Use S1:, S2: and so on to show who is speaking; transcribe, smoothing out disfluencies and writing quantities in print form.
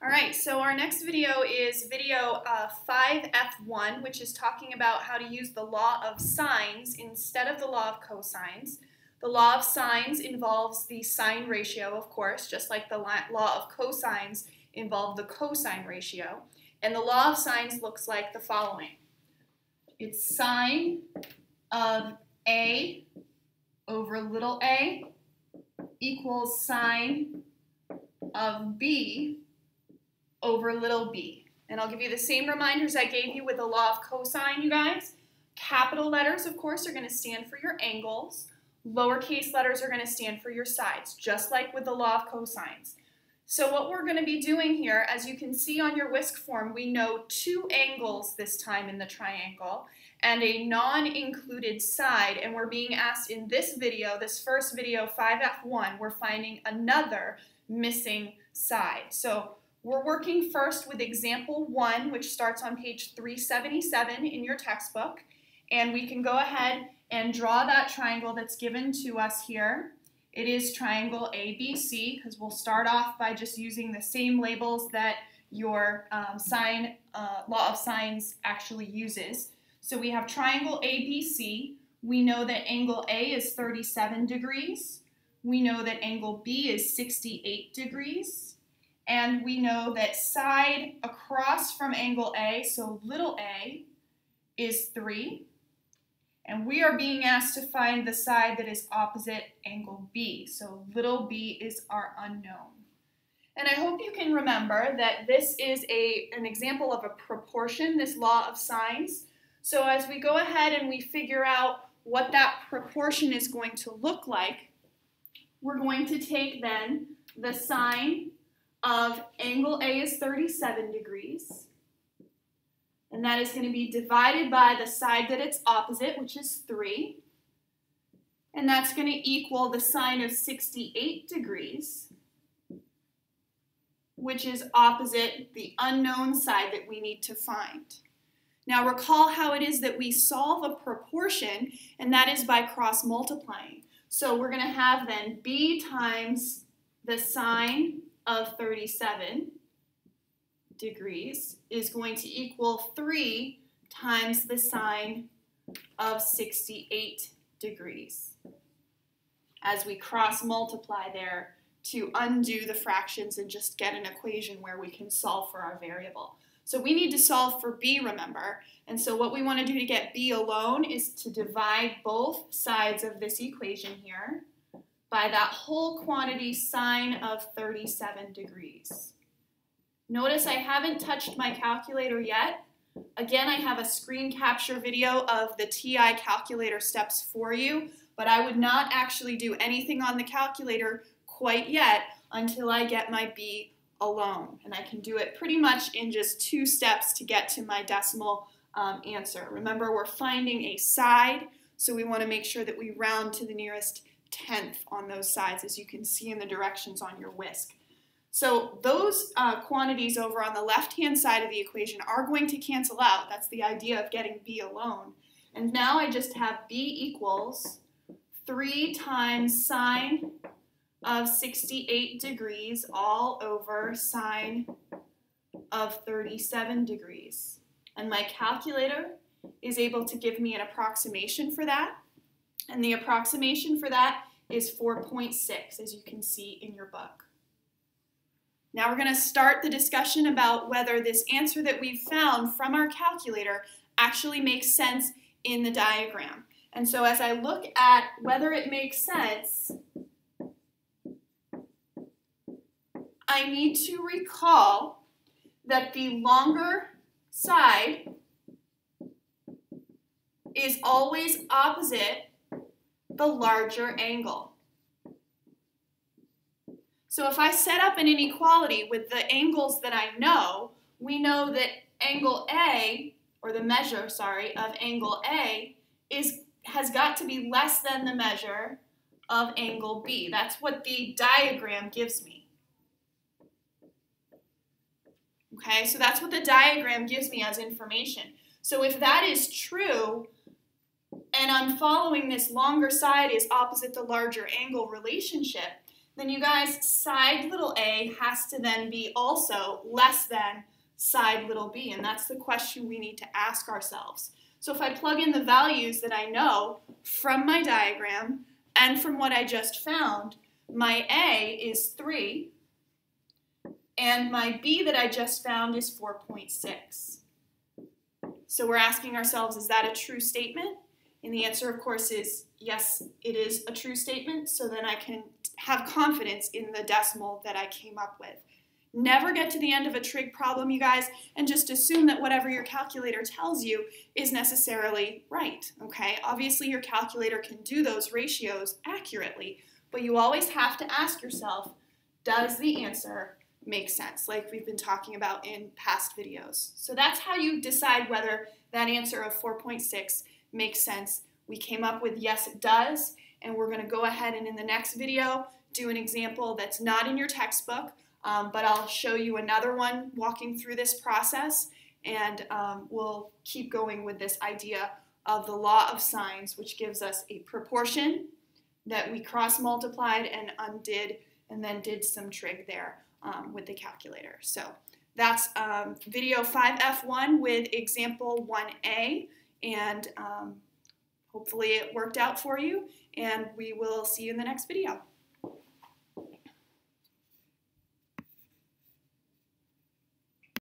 S1: All right, so our next video is video 5F1, which is talking about how to use the law of sines instead of the law of cosines. The law of sines involves the sine ratio, of course, just like the law of cosines involve the cosine ratio. And the law of sines looks like the following. It's sine of A over little a equals sine of B over little b. And I'll give you the same reminders I gave you with the law of cosine, you guys. Capital letters, of course, are going to stand for your angles. Lowercase letters are going to stand for your sides, just like with the law of cosines. So what we're going to be doing here, as you can see on your whisk form, we know two angles this time in the triangle and a non-included side, and we're being asked in this video, this first video, 5F1, we're finding another missing side. So we're working first with example 1, which starts on page 377 in your textbook, and we can go ahead and draw that triangle that's given to us here. It is triangle ABC, because we'll start off by just using the same labels that your law of sines actually uses. So we have triangle ABC. We know that angle A is 37 degrees. We know that angle B is 68 degrees. And we know that side across from angle A, so little a, is 3. And we are being asked to find the side that is opposite angle B. So little b is our unknown. And I hope you can remember that this is an example of a proportion, this law of sines. So as we go ahead and we figure out what that proportion is going to look like, we're going to take then the sine of angle A is 37 degrees. And that is going to be divided by the side that it's opposite, which is 3. And that's going to equal the sine of 68 degrees, which is opposite the unknown side that we need to find. Now recall how it is that we solve a proportion, and that is by cross multiplying. So we're going to have then b times the sine of 37 degrees is going to equal 3 times the sine of 68 degrees. As we cross multiply there to undo the fractions and just get an equation where we can solve for our variable. So we need to solve for b, remember, and so what we want to do to get b alone is to divide both sides of this equation here by that whole quantity sine of 37 degrees. Notice I haven't touched my calculator yet. Again, I have a screen capture video of the TI calculator steps for you, but I would not actually do anything on the calculator quite yet until I get my b alone. And I can do it pretty much in just 2 steps to get to my decimal answer. Remember, we're finding a side, so we want to make sure that we round to the nearest tenth on those sides, as you can see in the directions on your whisk. So those quantities over on the left-hand side of the equation are going to cancel out. That's the idea of getting b alone. And now I just have b equals 3 times sine of 68 degrees all over sine of 37 degrees. And my calculator is able to give me an approximation for that. And the approximation for that is 4.6, as you can see in your book. Now we're going to start the discussion about whether this answer that we've found from our calculator actually makes sense in the diagram. And so as I look at whether it makes sense, I need to recall that the longer side is always opposite the larger angle. So if I set up an inequality with the angles that I know, we know that angle A, or the measure, sorry, of angle A has got to be less than the measure of angle B. That's what the diagram gives me. Okay, so that's what the diagram gives me as information. So if that is true, and I'm following this longer side is opposite the larger angle relationship, then you guys, side little a has to then be also less than side little b, and that's the question we need to ask ourselves. So if I plug in the values that I know from my diagram and from what I just found, my a is 3, and my b that I just found is 4.6. So we're asking ourselves, is that a true statement? And the answer, of course, is yes, it is a true statement, so then I can have confidence in the decimal that I came up with. Never get to the end of a trig problem, you guys, and just assume that whatever your calculator tells you is necessarily right, okay? Obviously, your calculator can do those ratios accurately, but you always have to ask yourself, does the answer make sense, like we've been talking about in past videos? So that's how you decide whether that answer of 4.6 makes sense. We came up with yes, it does, and we're going to go ahead and in the next video do an example that's not in your textbook, but I'll show you another one walking through this process, and we'll keep going with this idea of the law of sines, which gives us a proportion that we cross-multiplied and undid, and then did some trig there with the calculator. So that's video 5F1 with example 1A, and hopefully it worked out for you, and we will see you in the next video.